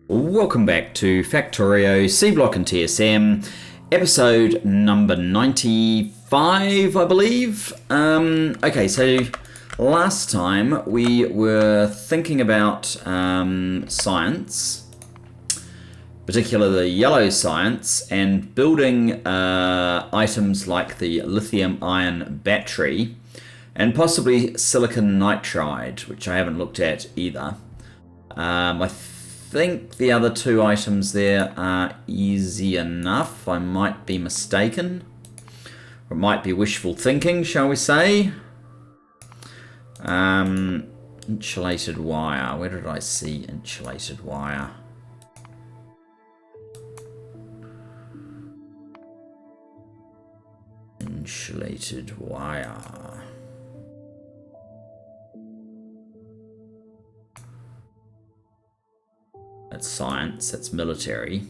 Welcome back to Factorio Seablock and TSM, episode number 95, I believe. Okay, so last time we were thinking about science, particularly the yellow science, and building items like the lithium-ion battery and possibly silicon nitride, which I haven't looked at either. I think the other two items there are easy enough. I might be mistaken. Or it might be wishful thinking, shall we say. Insulated wire. Where did I see insulated wire? Insulated wire. That's science, that's military.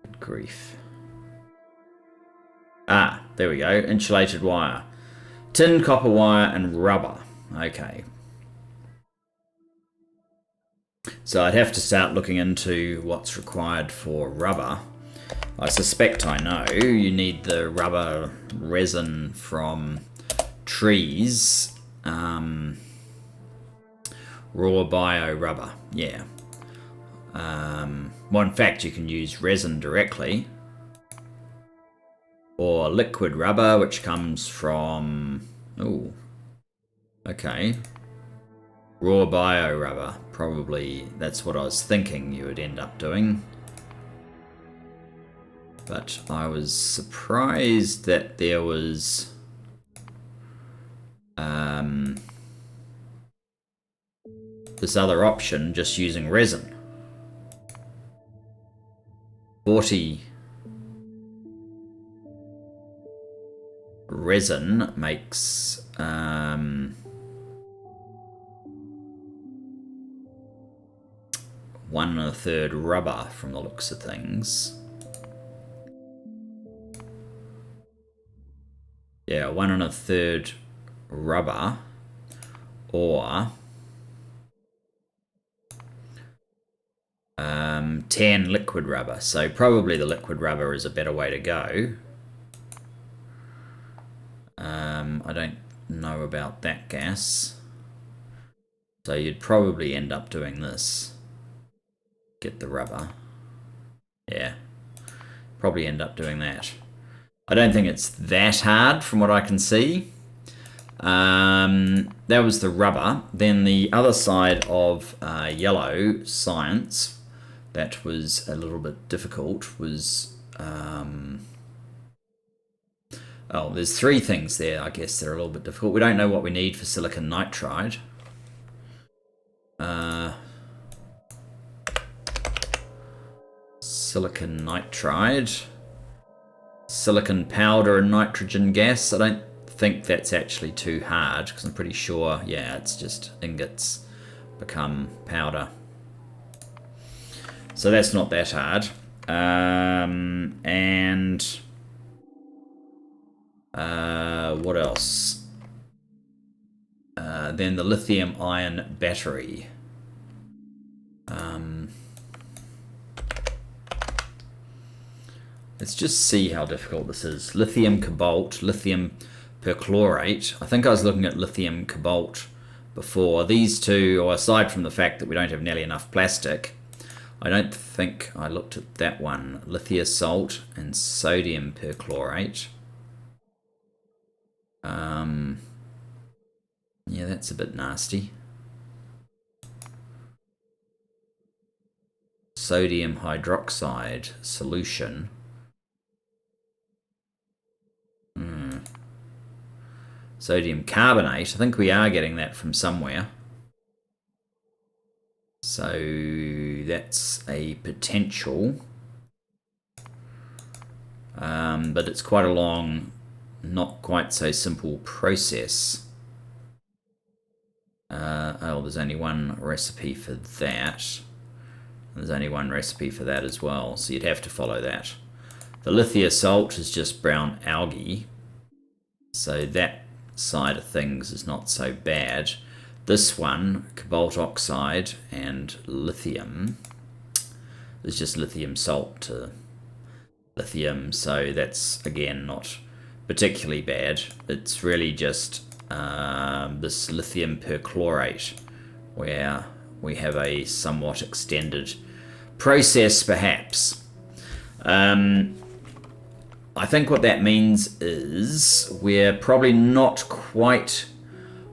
Good grief. Ah, there we go, insulated wire. Tin, copper wire, and rubber. Okay. So I'd have to start looking into what's required for rubber. I suspect I know. You need the rubber resin from trees. Raw bio rubber, yeah. Well, in fact, you can use resin directly. Or liquid rubber, which comes from... Oh, okay. Raw bio rubber, probably that's what I was thinking you would end up doing. But I was surprised that there was this other option, just using resin. 40 resin makes 1 1/3 rubber from the looks of things. Yeah, 1 1/3 rubber, or 10 liquid rubber. So probably the liquid rubber is a better way to go. I don't know about that gas. So you'd probably end up doing this. Get the rubber. Yeah, probably end up doing that. I don't think it's that hard from what I can see. That was the rubber. Then the other side of yellow science that was a little bit difficult was... oh, there's 3 things there, I guess, that are a little bit difficult. We don't know what we need for silicon nitride. Silicon nitride. Silicon powder and nitrogen gas. I don't think that's actually too hard, because I'm pretty sure, yeah, it's just ingots become powder. So that's not that hard. And what else? Then the lithium-ion battery. Let's just see how difficult this is. Lithium cobalt, lithium perchlorate. I think I was looking at lithium cobalt before. These two, or aside from the fact that we don't have nearly enough plastic, I don't think I looked at that one. Lithium salt and sodium perchlorate. Yeah, that's a bit nasty. Sodium hydroxide solution. Sodium carbonate. I think we are getting that from somewhere. So that's a potential. But it's quite a long, not quite so simple process. Oh, there's only one recipe for that. There's only one recipe for that as well, so you'd have to follow that. The lithium salt is just brown algae, so that side of things is not so bad. This one, cobalt oxide and lithium, is just lithium salt to lithium, so that's again not particularly bad. It's really just this lithium perchlorate where we have a somewhat extended process perhaps. I think what that means is we're probably not quite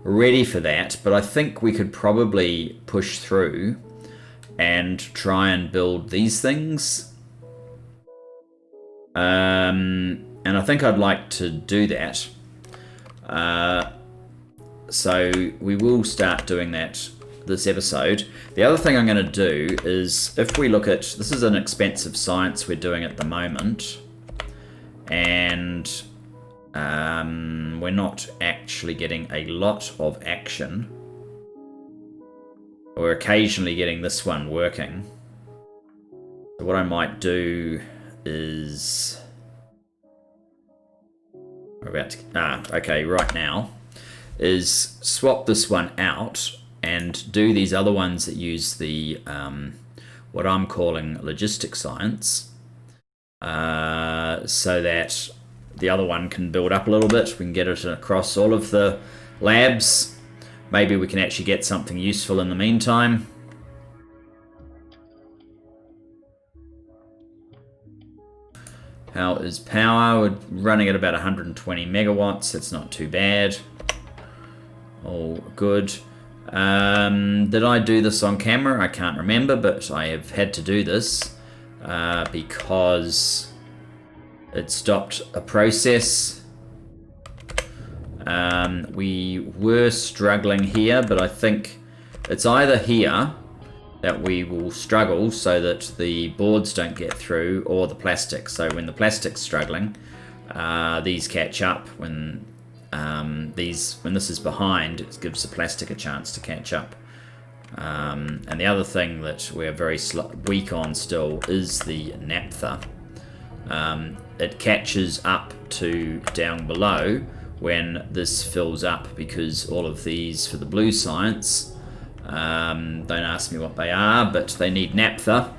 ready for that, but I think we could probably push through and try and build these things. And I think I'd like to do that. So we will start doing that this episode. The other thing I'm going to do is, if we look at, this is an expensive science we're doing at the moment, and we're not actually getting a lot of action. We're occasionally getting this one working. So what I might do is, we're about to, okay, right now, is swap this one out and do these other ones that use the what I'm calling logistic science, so that the other one can build up a little bit. We can get it across all of the labs. Maybe we can actually get something useful in the meantime. How is power? We're running at about 120 megawatts. That's not too bad. All good. Did I do this on camera? I can't remember, but I have had to do this because it stopped a process. We were struggling here, but I think it's either here that we will struggle so that the boards don't get through, or the plastic. So when the plastic's struggling, these catch up. When this is behind, it gives the plastic a chance to catch up. And the other thing that we're very weak on still is the naphtha. It catches up to down below when this fills up, because all of these for the blue science, don't ask me what they are, but they need naphtha,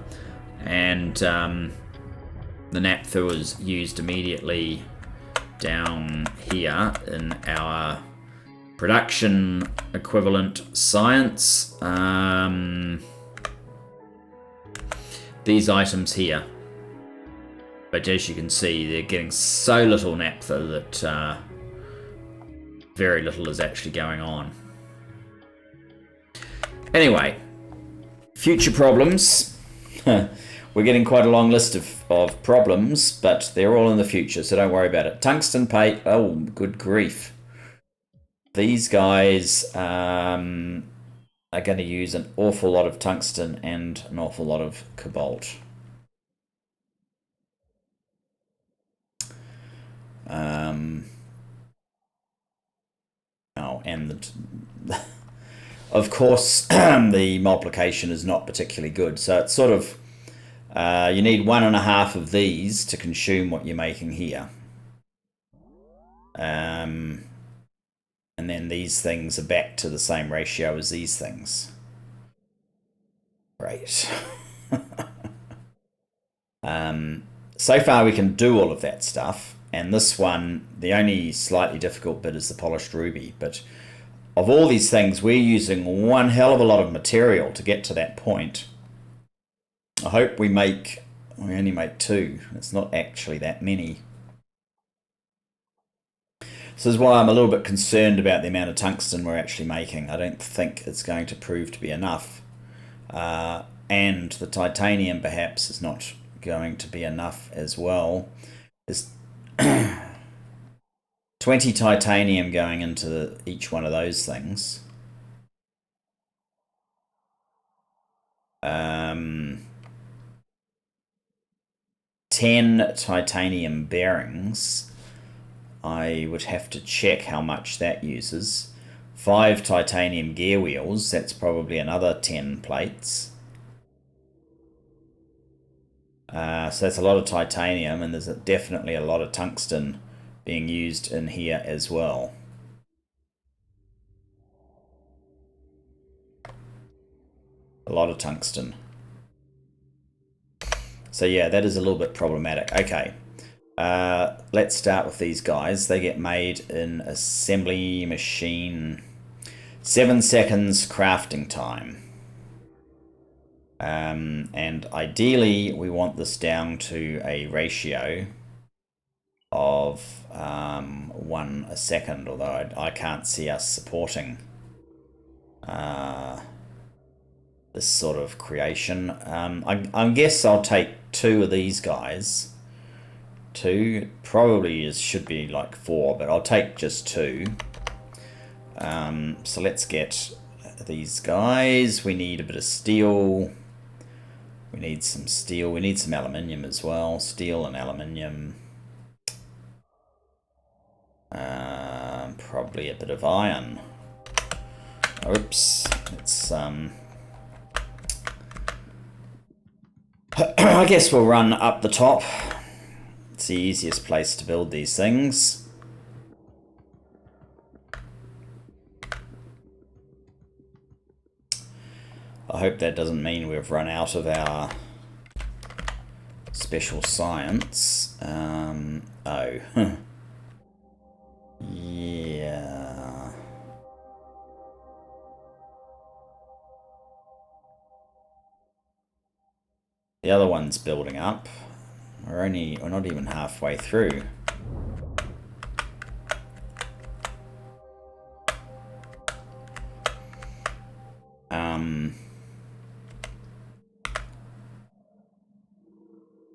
and the naphtha was used immediately down here in our production equivalent science. These items here, but as you can see, they're getting so little naphtha that very little is actually going on. Anyway, future problems. We're getting quite a long list of problems, but they're all in the future, so don't worry about it. Tungsten plate. Oh, good grief. These guys are going to use an awful lot of tungsten and an awful lot of cobalt. And of course, the multiplication is not particularly good. So it's sort of, you need 1.5 of these to consume what you're making here. And then these things are back to the same ratio as these things. Great. So far we can do all of that stuff. And this one, the only slightly difficult bit is the polished ruby. But of all these things, we're using one hell of a lot of material to get to that point. I hope we only make 2. It's not actually that many. So this is why I'm a little bit concerned about the amount of tungsten we're actually making. I don't think it's going to prove to be enough. And the titanium perhaps is not going to be enough as well. There's 20 titanium going into each one of those things. 10 titanium bearings. I would have to check how much that uses. 5 titanium gear wheels. That's probably another 10 plates. So that's a lot of titanium, and there's definitely a lot of tungsten being used in here as well. A lot of tungsten. So yeah, that is a little bit problematic. Okay, let's start with these guys. They get made in assembly machine. 7 seconds crafting time. And ideally we want this down to a ratio of 1 a second, although I can't see us supporting this sort of creation. I guess I'll take 2 of these guys. 2 probably should be like 4, but I'll take just 2. So let's get these guys. We need a bit of steel. We need some steel. We need some aluminium as well. Steel and aluminium. Probably a bit of iron. Oops. It's I guess we'll run up the top. It's the easiest place to build these things. I hope that doesn't mean we've run out of our special science. Oh. Yeah. The other one's building up. We're not even halfway through.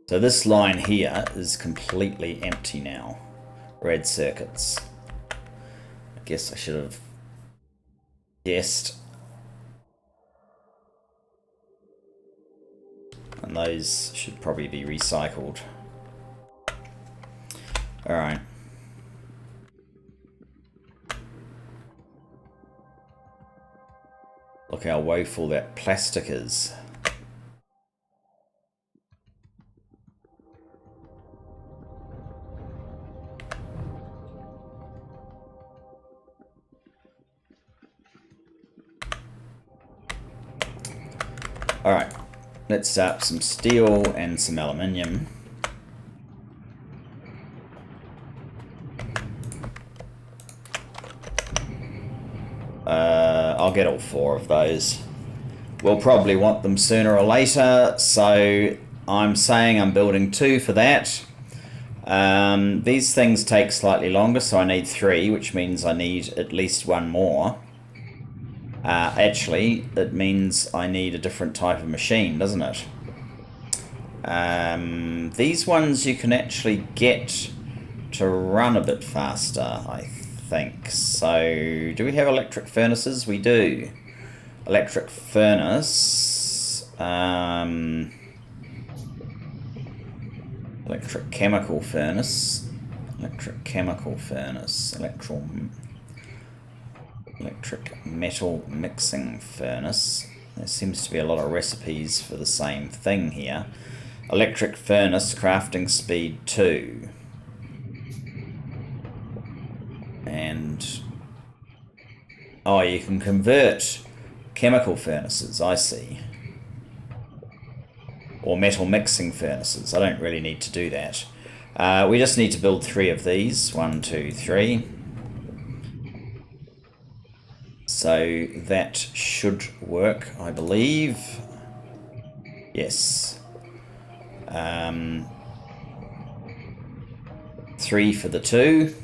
So this line here is completely empty now. Red circuits. I guess I should have guessed. And those should probably be recycled. Alright. Look how woeful that plastic is. Alright, let's start some steel and some aluminium. I'll get all 4 of those. We'll probably want them sooner or later, so I'm saying I'm building 2 for that. These things take slightly longer, so I need 3, which means I need at least 1 more. Actually, it means I need a different type of machine, doesn't it? These ones you can actually get to run a bit faster, I think. So, do we have electric furnaces? We do. Electric furnace. Electric chemical furnace. Electric chemical furnace. Electric metal mixing furnace. There seems to be a lot of recipes for the same thing here. Electric furnace, crafting speed 2. And oh, you can convert chemical furnaces, I see. Or metal mixing furnaces. I don't really need to do that. We just need to build 3 of these. 1, 2, 3. So that should work, I believe. Yes. 3 for the 2.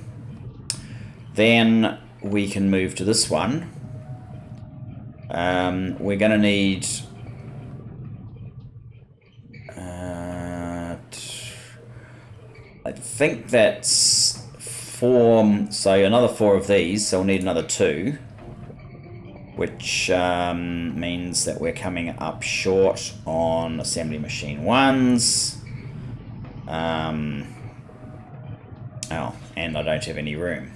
Then we can move to this one. We're going to need... I think that's 4... So another 4 of these, so we'll need another 2. Which means that we're coming up short on assembly machine 1s. Oh, and I don't have any room.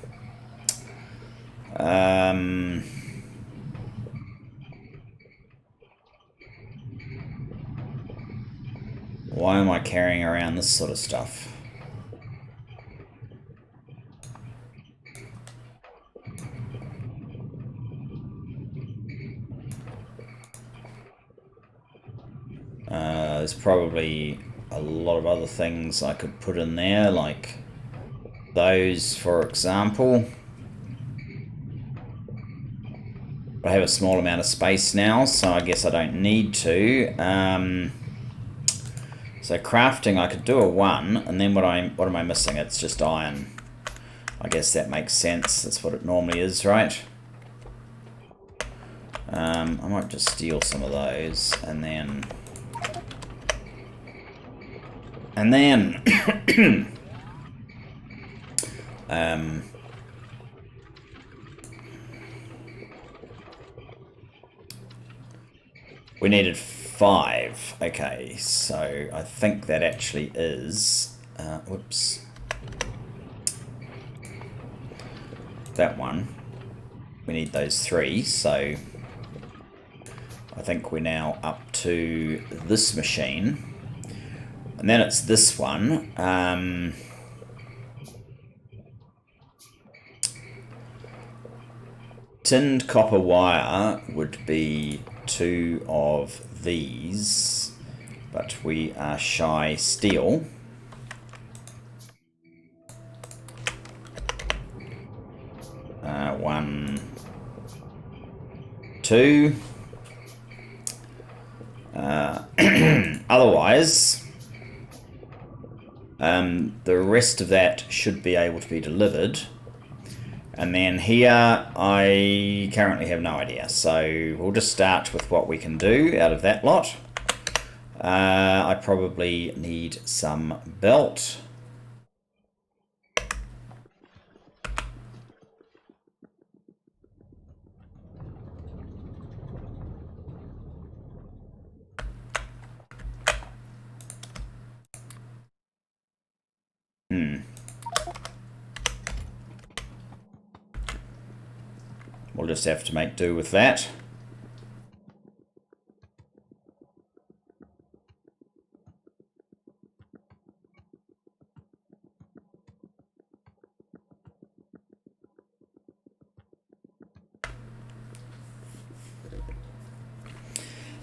Why am I carrying around this sort of stuff? There's probably a lot of other things I could put in there, like those, for example. I have a small amount of space now, so I guess I don't need to. So crafting, I could do a 1, and then what am I missing? It's just iron. I guess that makes sense. That's what it normally is, right? I might just steal some of those, and then we needed 5. Okay, so I think that actually is whoops, that one. We need those 3, so I think we're now up to this machine. And then it's this one. Tinned copper wire would be 2 of these, but we are shy steel. One, 2. Otherwise, the rest of that should be able to be delivered. And then here, I currently have no idea. So we'll just start with what we can do out of that lot. I probably need some belt. We'll just have to make do with that.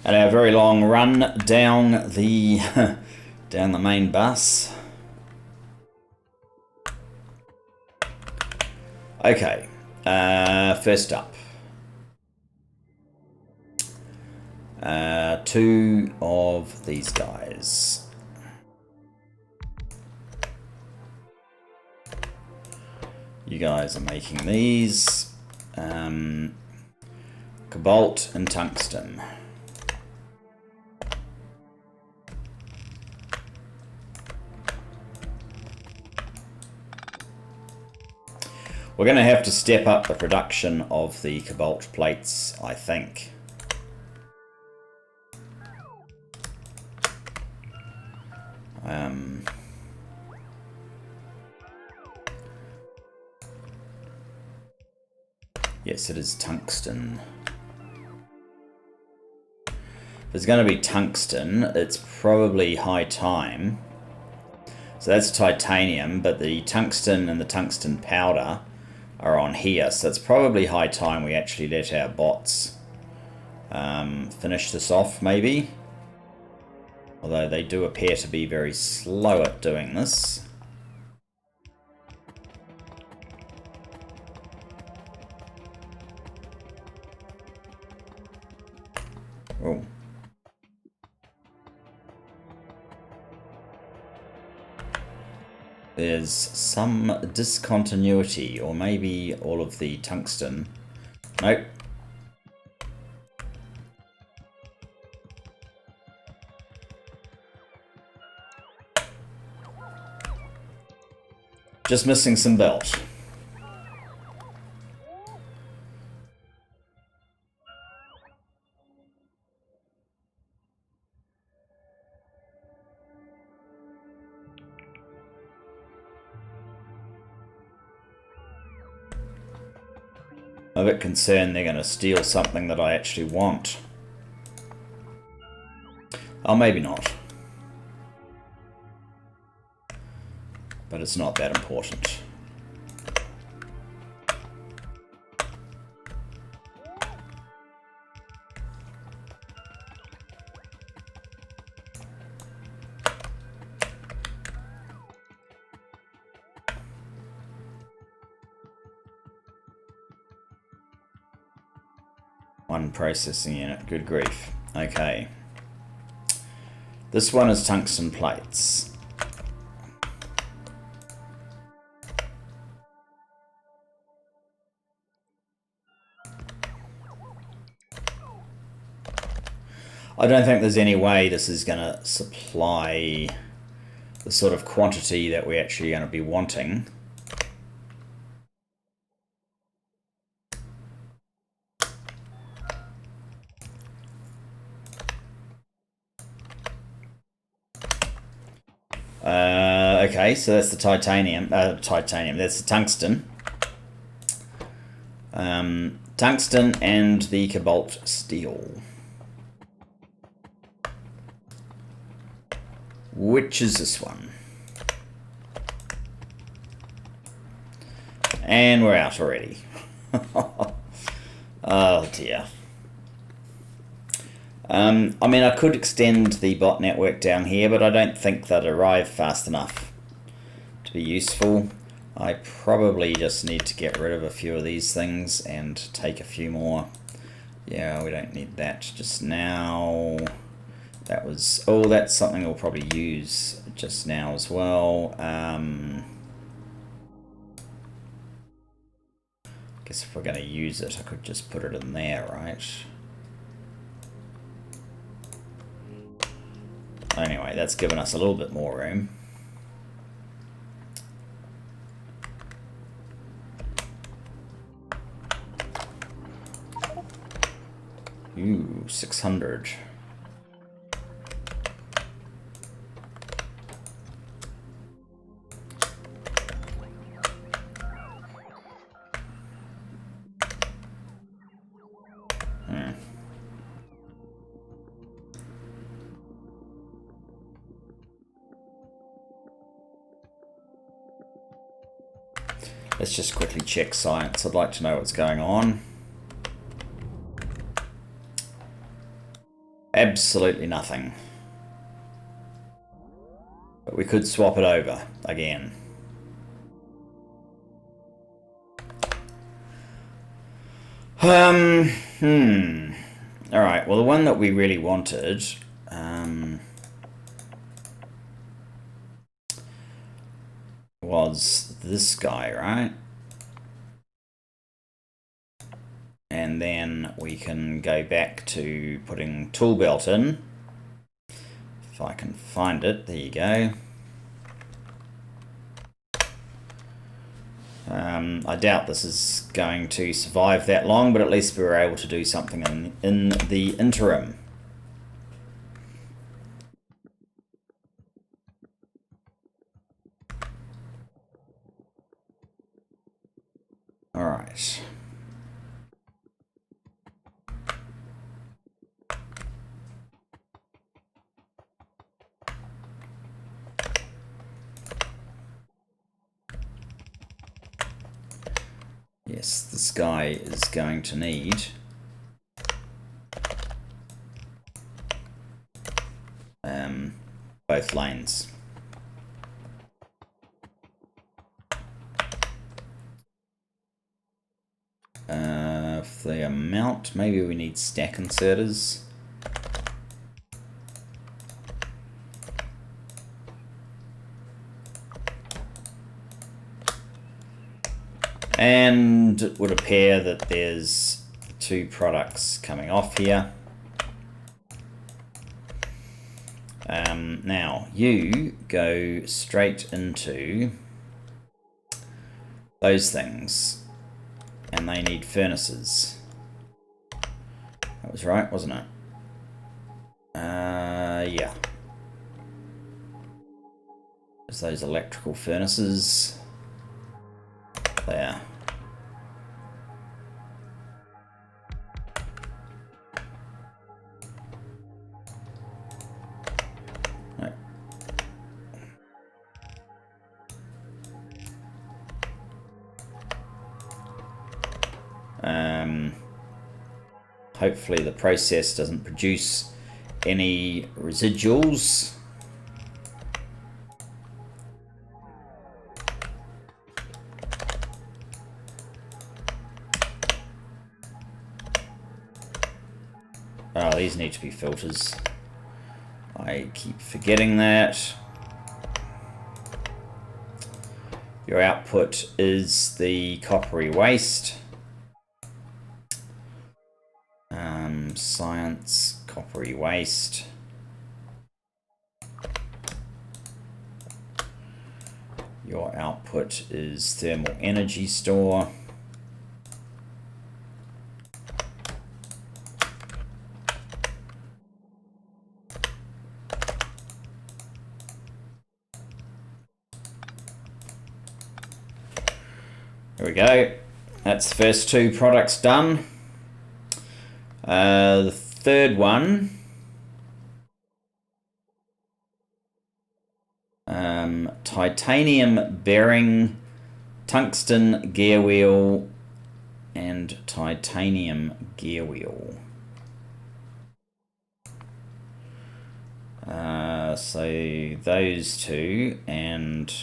And our very long run down the down the main bus. Okay, first up, 2 of these guys. You guys are making these. Cobalt and tungsten. We're going to have to step up the production of the cobalt plates, I think. Yes, it is tungsten. If it's going to be tungsten, it's probably high time. So that's titanium, but the tungsten and the tungsten powder are on here, so it's probably high time we actually let our bots finish this off, maybe. Although they do appear to be very slow at doing this. Oh. There's some discontinuity, or maybe all of the tungsten. Nope. Just missing some belt. I'm a bit concerned they're going to steal something that I actually want. Oh, maybe not. but it's not that important. One processing unit, good grief. Okay. This one is tungsten plates. I don't think there's any way this is going to supply the sort of quantity that we're actually going to be wanting. Okay, so that's the titanium. That's the tungsten. Tungsten and the cobalt steel. Which is this one? And we're out already. Oh dear. I mean, I could extend the bot network down here, but I don't think they'd arrive fast enough to be useful. I probably just need to get rid of a few of these things and take a few more. Yeah, we don't need that just now. That was... oh, that's something we'll probably use just now as well. Guess if we're going to use it, I could just put it in there, right? Anyway, that's given us a little bit more room. Ooh, 600. Let's just quickly check science. I'd like to know what's going on. Absolutely nothing. But we could swap it over again. Alright, well the one that we really wanted was this guy, right? And then we can go back to putting tool belt in. If I can find it, there you go. I doubt this is going to survive that long, but at least we were able to do something in the interim. All right. Yes, this guy is going to need both lanes. For the amount, maybe we need stack inserters. And it would appear that there's 2 products coming off here. Now, you go straight into those things, and they need furnaces. That was right, wasn't it? Yeah. There's those electrical furnaces. There. hopefully the process doesn't produce any residuals. Oh, these need to be filters. I keep forgetting that. Your output is the coppery waste. Science, coppery waste. Your output is thermal energy store. There we go. That's the first two products done. The third one, titanium bearing, tungsten gear wheel, and titanium gear wheel. So those two, and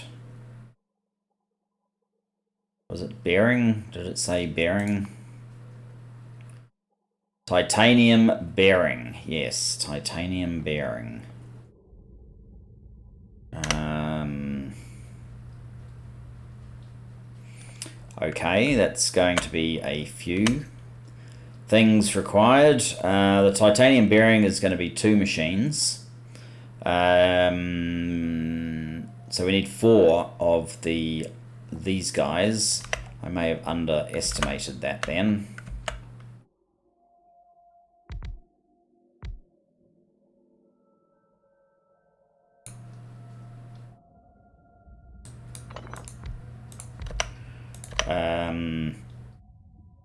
was it bearing? Did it say bearing? Titanium bearing, yes, titanium bearing. Okay, that's going to be a few things required. The titanium bearing is going to be 2 machines. So we need 4 of these guys. I may have underestimated that then.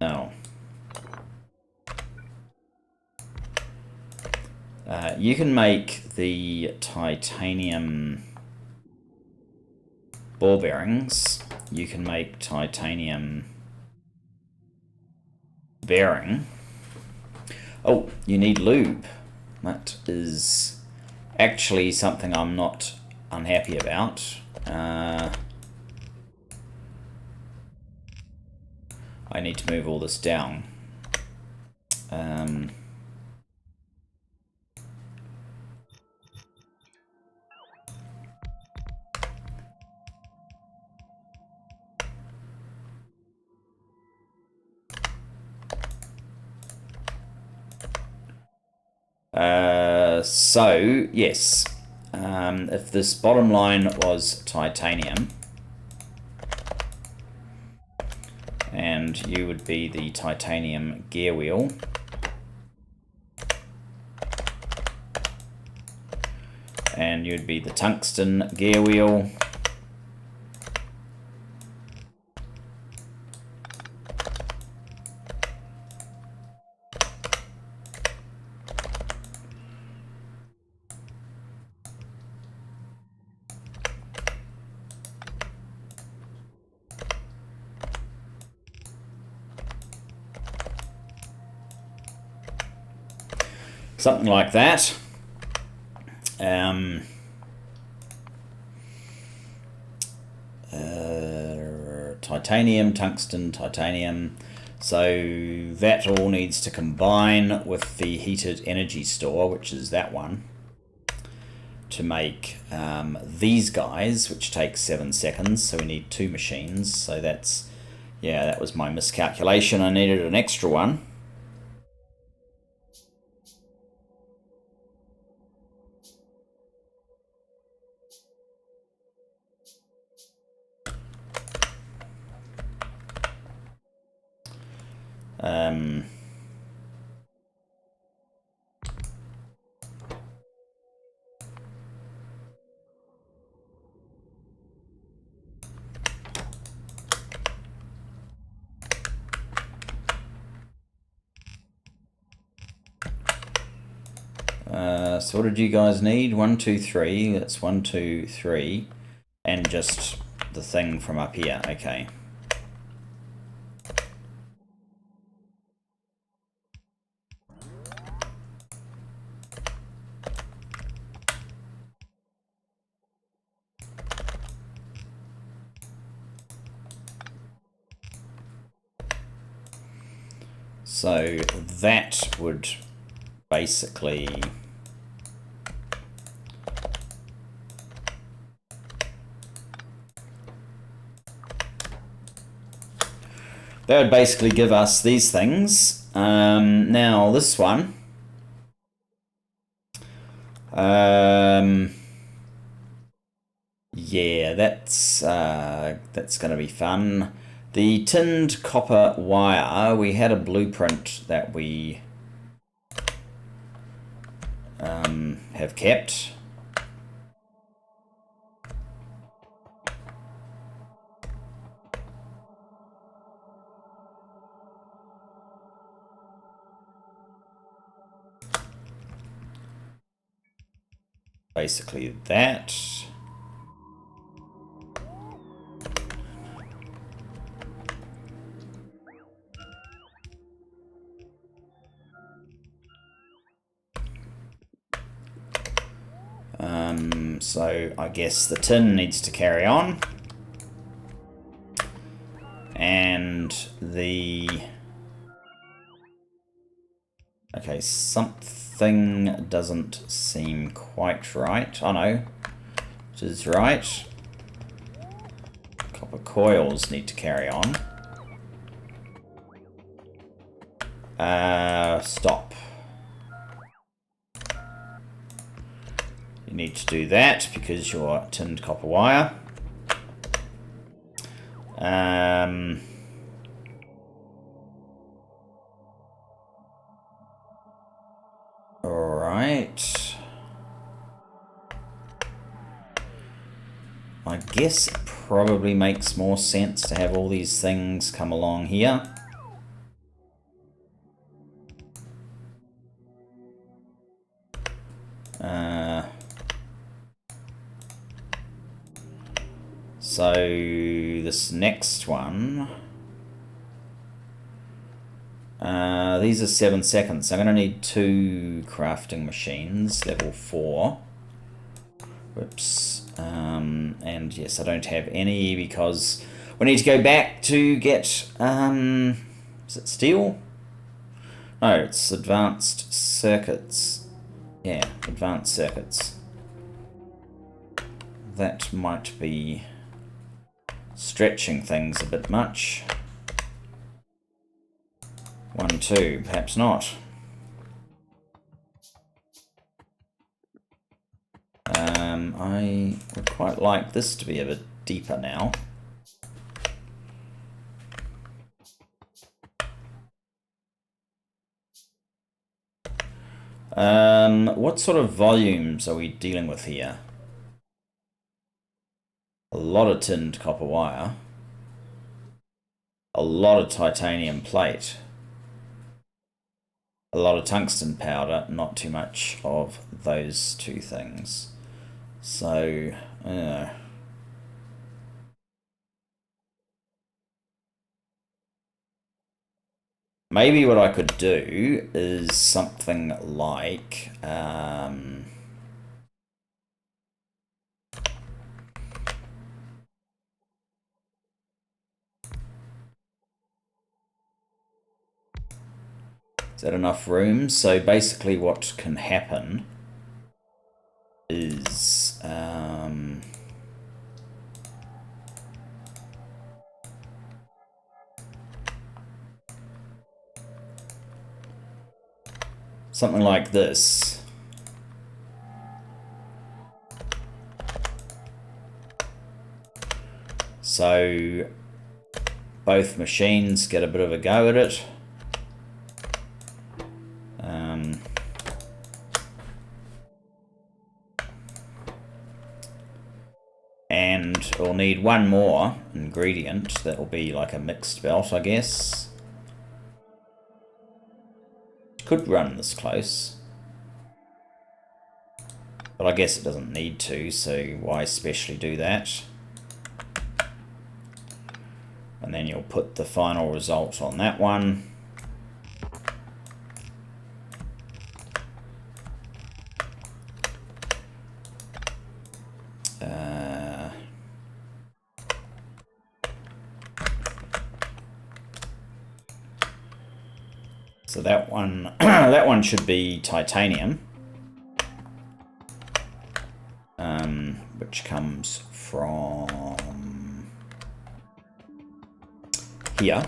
No. You can make the titanium ball bearings. You can make titanium bearing. Oh, you need lube. That is actually something I'm not unhappy about. I need to move all this down. So, yes, if this bottom line was titanium, and you would be the titanium gear wheel, and you'd be the tungsten gear wheel, something like that. Titanium, tungsten, titanium. So that all needs to combine with the heated energy store, which is that one, to make these guys, which takes 7 seconds. So we need 2 machines. So that's, yeah, that was my miscalculation. I needed an extra one. So what did you guys need? 1, 2, 3. That's 1, 2, 3, and just the thing from up here. Okay. So that would basically give us these things. Now this one, yeah, that's going to be fun. The tinned copper wire, we had a blueprint that we have kept. Basically that. So I guess the tin needs to carry on. And the... Okay, something doesn't seem quite right. Oh no, it is right. Copper coils need to carry on. Stop. You need to do that because you're tinned copper wire. Alright. I guess it probably makes more sense to have all these things come along here. So this next one, these are 7 seconds. I'm going to need 2 crafting machines, level 4. Whoops. And yes, I don't have any because we need to go back to get, is it steel? No, it's advanced circuits. Yeah, advanced circuits. That might be stretching things a bit much. 1, 2, perhaps not. I would quite like this to be a bit deeper now. What sort of volumes are we dealing with here? A lot of tinned copper wire. A lot of titanium plate. A lot of tungsten powder, not too much of those 2 things. So, maybe what I could do is something like... is that enough room? So basically what can happen is... something like this. So both machines get a bit of a go at it. And we'll need 1 more ingredient. That will be like a mixed belt, I guess. Could run this close. But I guess it doesn't need to, so why specially do that? And then you'll put the final result on that one. So that one, that one should be titanium, which comes from here.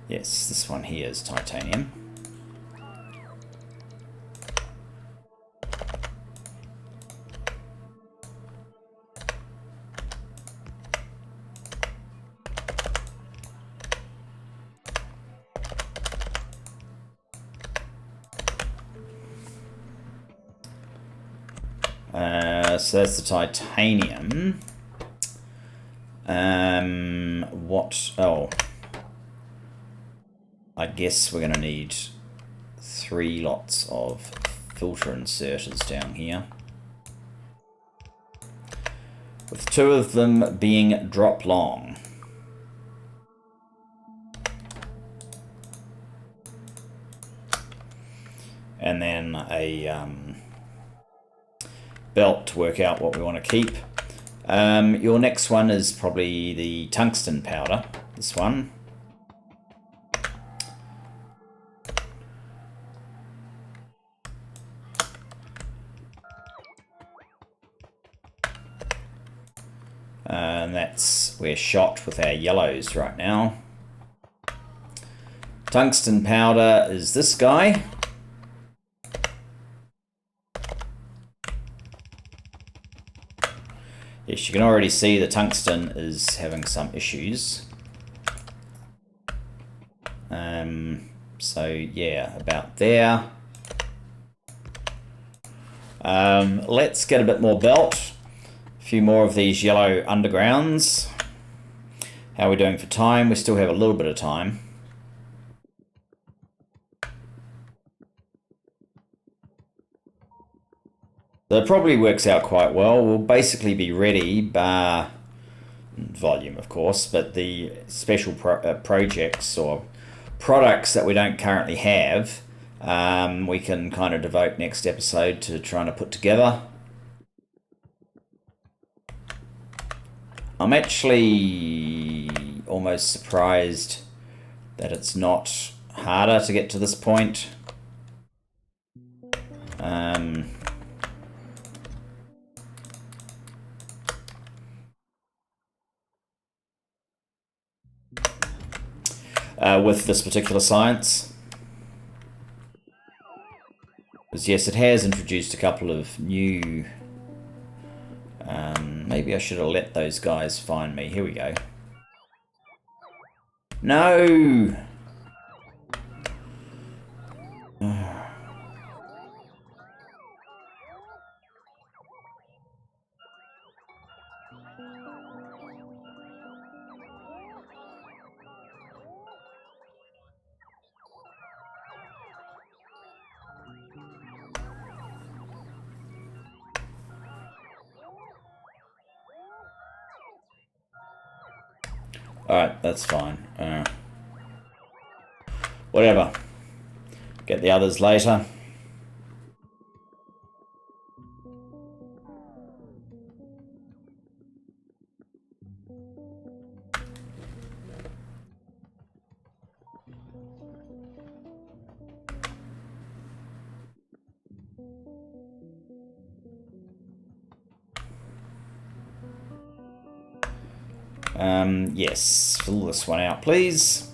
Yes, this one here is titanium. So that's the titanium. Oh, I guess we're going to need 3 lots of filter inserters down here, with 2 of them being drop long. And then a belt to work out what we want to keep. Your next one is probably the tungsten powder, this one. And we're shot with our yellows right now. Tungsten powder is this guy. Yes, you can already see the tungsten is having some issues. So yeah, about there. Let's get a bit more belt. A few more of these yellow undergrounds. How are we doing for time? We still have a little bit of time. That probably works out quite well. We'll basically be ready, bar volume of course, but the special projects or products that we don't currently have, we can kind of devote next episode to trying to put together. I'm actually almost surprised that it's not harder to get to this point. With this particular science. Because yes, it has introduced a couple of new... maybe I should have let those guys find me. Here we go. No! Alright, that's fine. Whatever. Get the others later. Yes, fill this one out, please.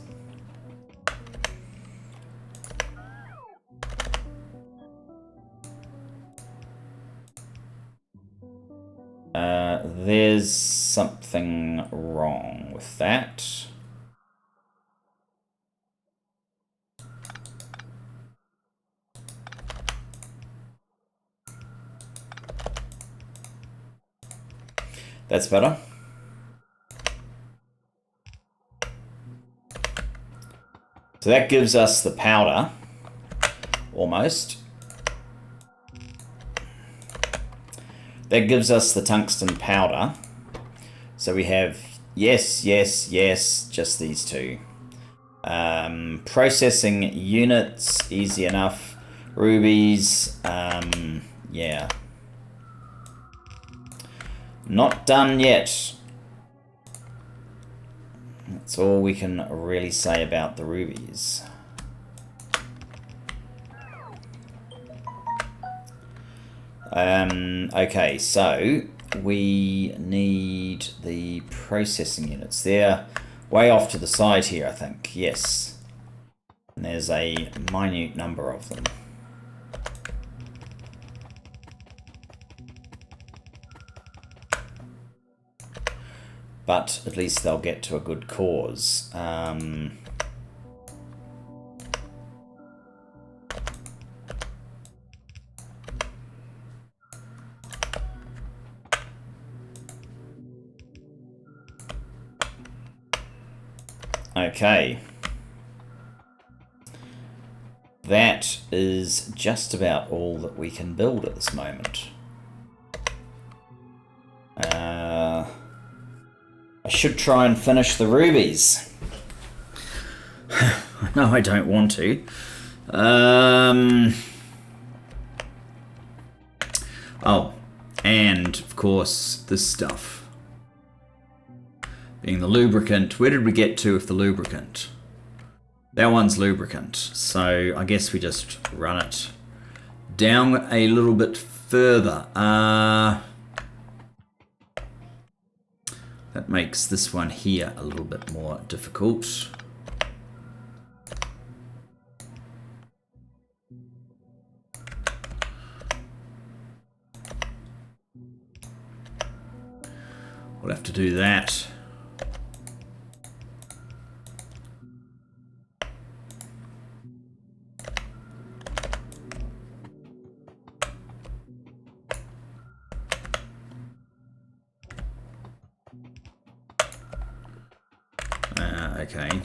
There's something wrong with that. That's better. So that gives us the powder, almost. That gives us the tungsten powder. So we have, yes, yes, yes, just these two. Processing units, easy enough. Rubies, yeah. Not done yet. That's all we can really say about the rubies. Okay, so we need the processing units. They're way off to the side here, I think. Yes. And there's a minute number of them. But at least they'll get to a good cause. Okay. That is just about all that we can build at this moment. I should try and finish the rubies. No, I don't want to. Oh, and of course this stuff. Being the lubricant. Where did we get to with the lubricant? That one's lubricant. So I guess we just run it down a little bit further. That makes this one here a little bit more difficult. We'll have to do that. Okay.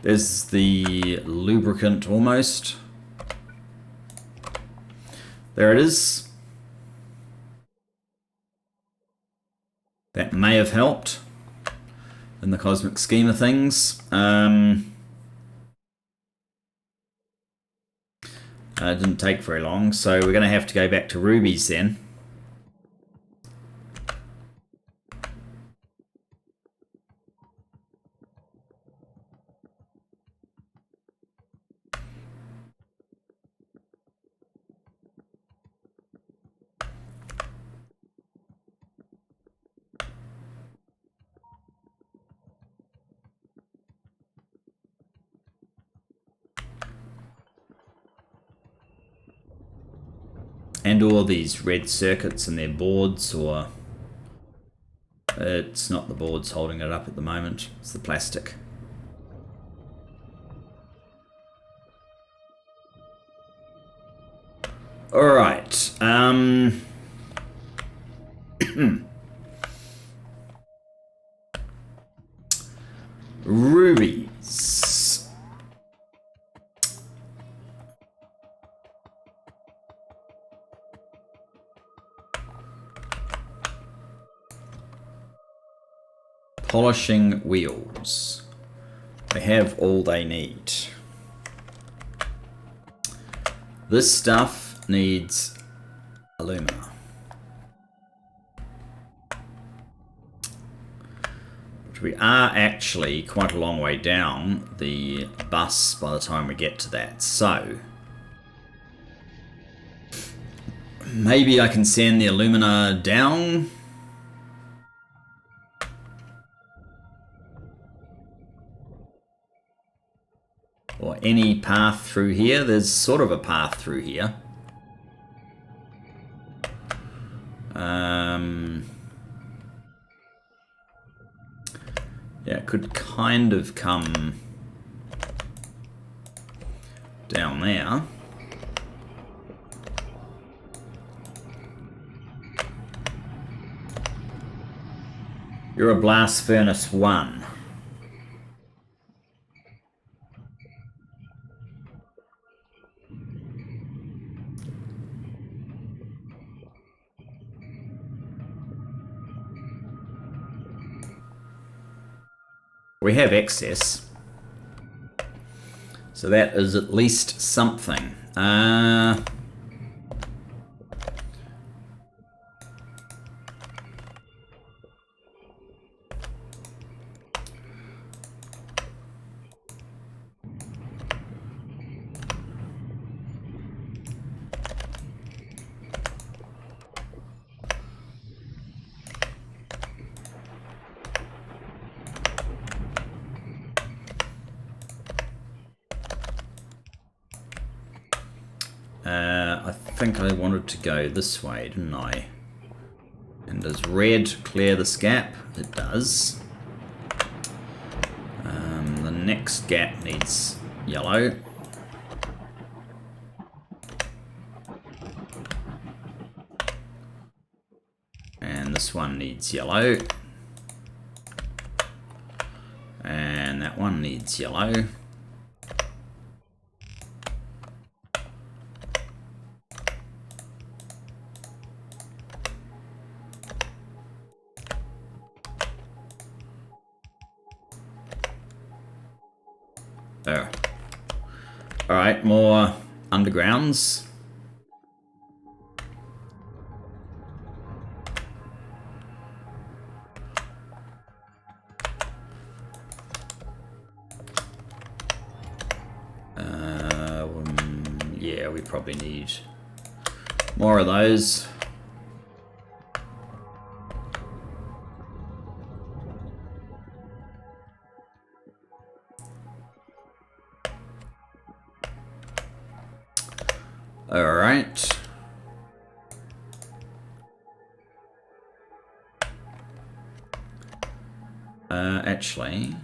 There's the lubricant almost. There it is. That may have helped in the cosmic scheme of things. It didn't take very long, so we're going to have to go back to rubies then. And all these red circuits and their boards, or it's not the boards holding it up at the moment, it's the plastic. Alright, rubies. Polishing wheels. They have all they need. This stuff needs alumina. But we are actually quite a long way down the bus by the time we get to that. So maybe I can send the alumina down. Or any path through here. There's sort of a path through here. Yeah, it could kind of come down there. You're a blast furnace 1. We have excess. So that is at least something. I think I wanted to go this way, didn't I? And does red clear this gap? It does. The next gap needs yellow. And this one needs yellow. And that one needs yellow. Oh. Alright, more undergrounds. Yeah, we probably need more of those. All right. Actually,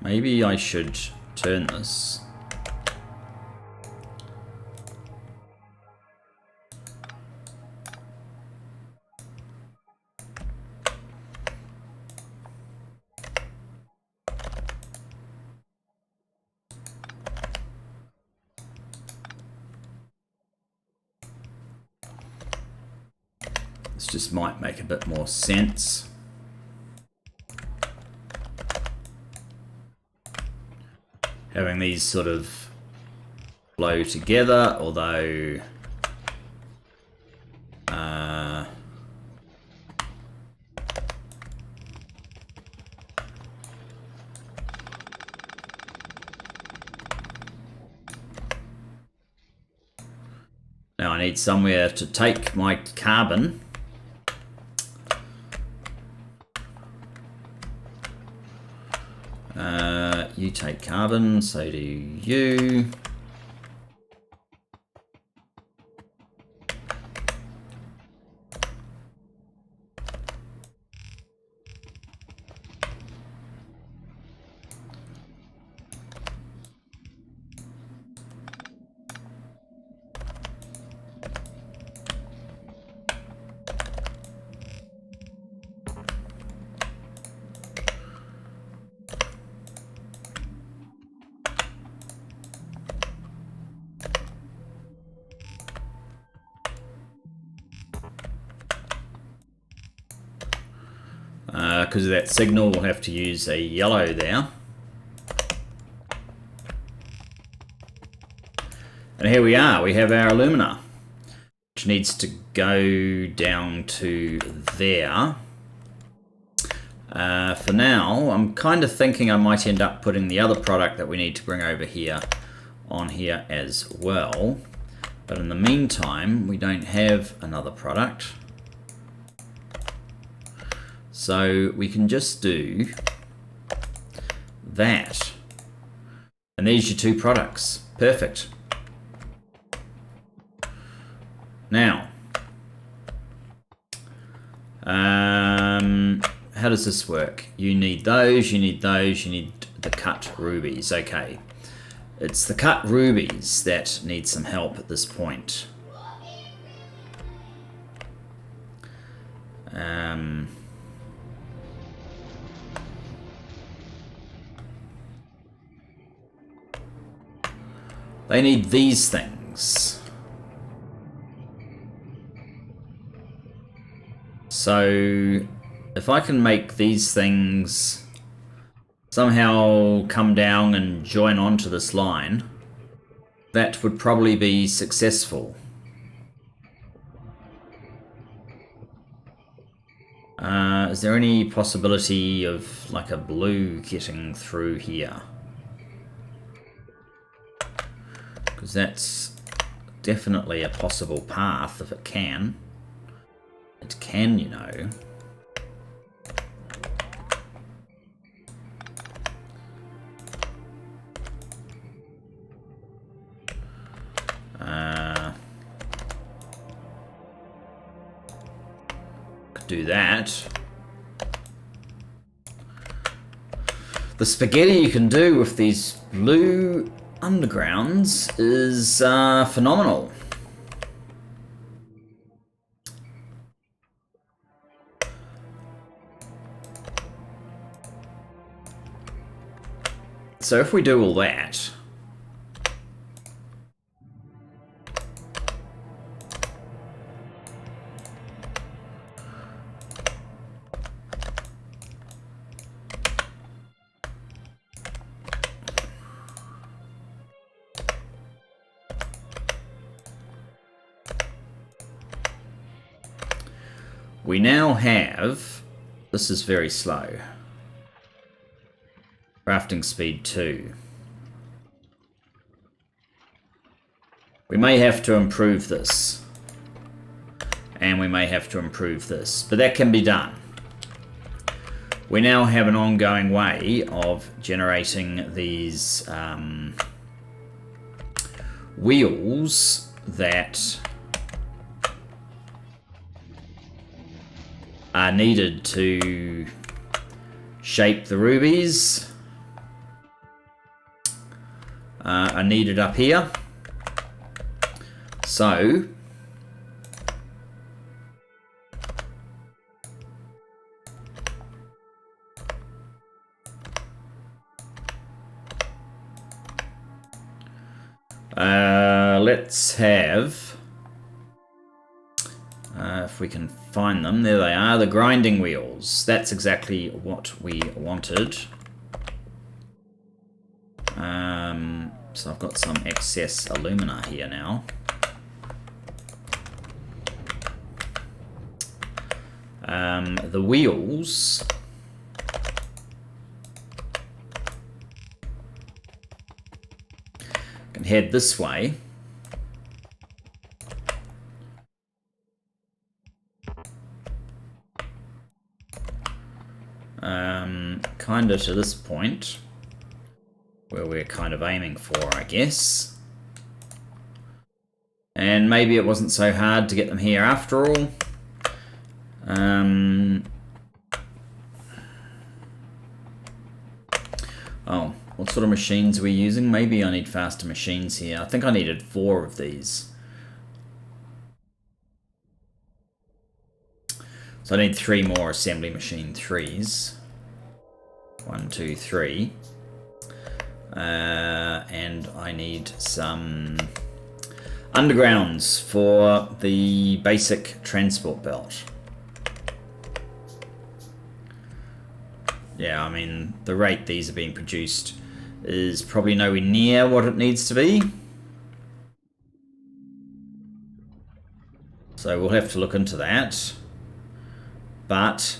maybe I should turn this. This just might make a bit more sense. Having these sort of flow together, although now I need somewhere to take my carbon. You take carbon, so do you. Because of that signal, we'll have to use a yellow there. And here we are, we have our alumina, which needs to go down to there. For now, I'm kind of thinking I might end up putting the other product that we need to bring over here on here as well. But in the meantime, we don't have another product. So we can just do that. And there's your two products. Perfect. Now, how does this work? You need those, you need those, you need the cut rubies. Okay. It's the cut rubies that need some help at this point. They need these things. So if I can make these things somehow come down and join onto this line, that would probably be successful. Is there any possibility of like a blue getting through here? Because that's definitely a possible path if it can. It can, you know. Could do that. The spaghetti you can do with these blue undergrounds is phenomenal. So if we do all that, we now have, this is very slow, crafting speed 2. We may have to improve this. And we may have to improve this. But that can be done. We now have an ongoing way of generating these wheels that are needed to shape the rubies. Are needed up here. So let's have, if we can find them, there they are, the grinding wheels. That's exactly what we wanted. So I've got some excess alumina here now. The wheels can head this way. Kind of to this point where we're kind of aiming for, I guess. And maybe it wasn't so hard to get them here after all. Oh, what sort of machines are we using? Maybe I need faster machines here. I think I needed 4 of these. So I need 3 more assembly machine 3s. 1, 2, 3. And I need some undergrounds for the basic transport belt. Yeah, I mean, the rate these are being produced is probably nowhere near what it needs to be. So we'll have to look into that. But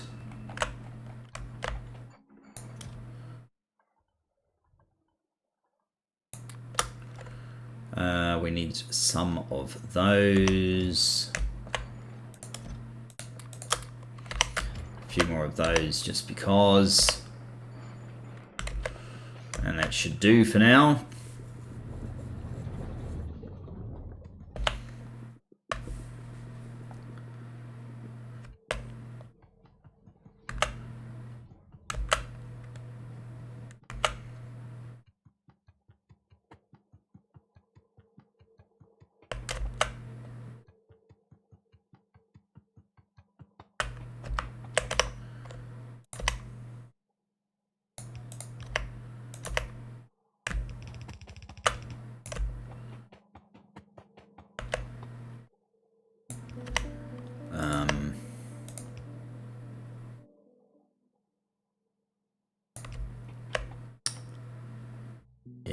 we need some of those. A few more of those just because. And that should do for now.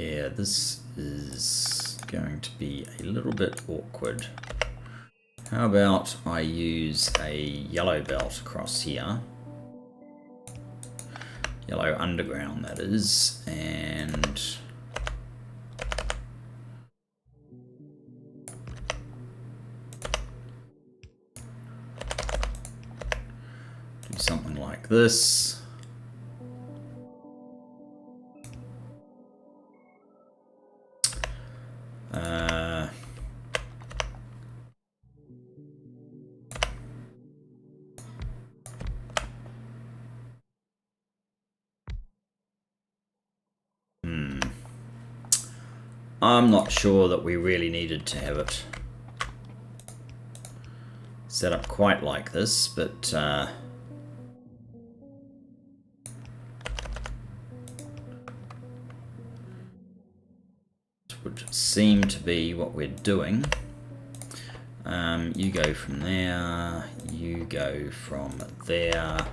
Yeah, this is going to be a little bit awkward. How about I use a yellow belt across here? Yellow underground, that is, and do something like this. I'm not sure that we really needed to have it set up quite like this, but it would seem to be what we're doing. You go from there, you go from there.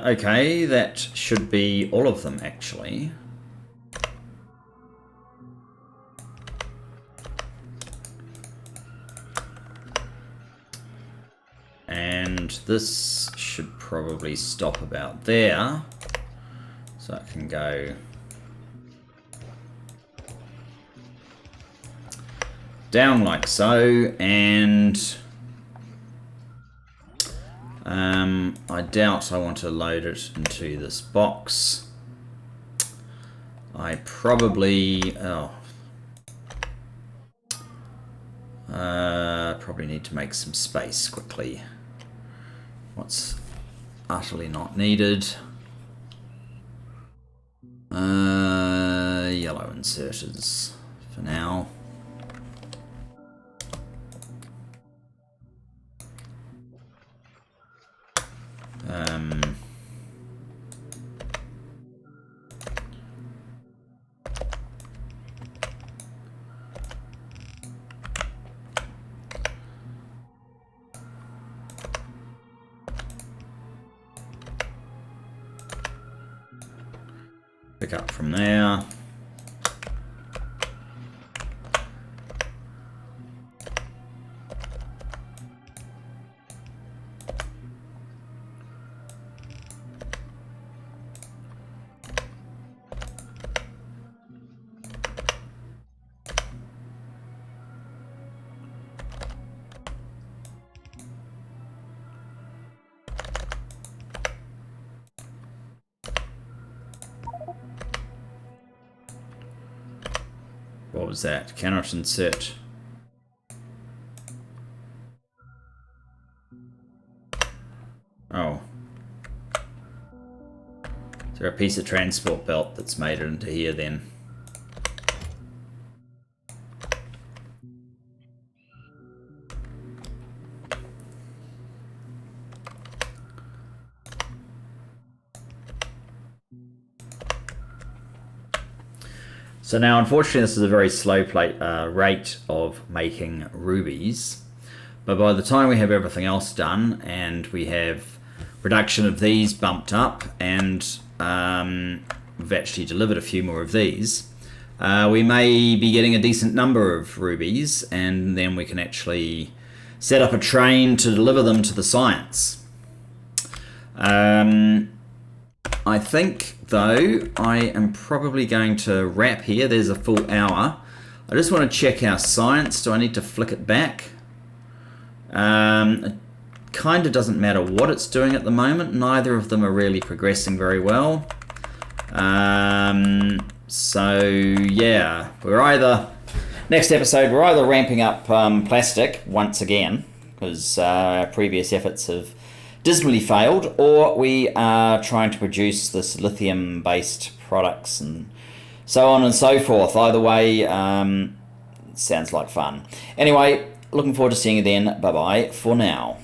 Okay, that should be all of them actually. And this should probably stop about there. So I can go down like so, and I doubt I want to load it into this box. I probably probably need to make some space quickly. What's utterly not needed? Yellow inserters for now. Pick up from there. What was that? Cannot insert. Oh. Is there a piece of transport belt that's made it into here then? So now, unfortunately, this is a very slow rate of making rubies. But by the time we have everything else done, and we have production of these bumped up, and we've actually delivered a few more of these, we may be getting a decent number of rubies, and then we can actually set up a train to deliver them to the science. I think, though, I am probably going to wrap here. There's a full hour. I just want to check our science. Do I need to flick it back? It kind of doesn't matter what it's doing at the moment. Neither of them are really progressing very well. So yeah, next episode we're either ramping up plastic once again, because our previous efforts have dismally failed, or we are trying to produce this lithium based products and so on and so forth. Either way, sounds like fun. Anyway, looking forward to seeing you then. Bye bye for now.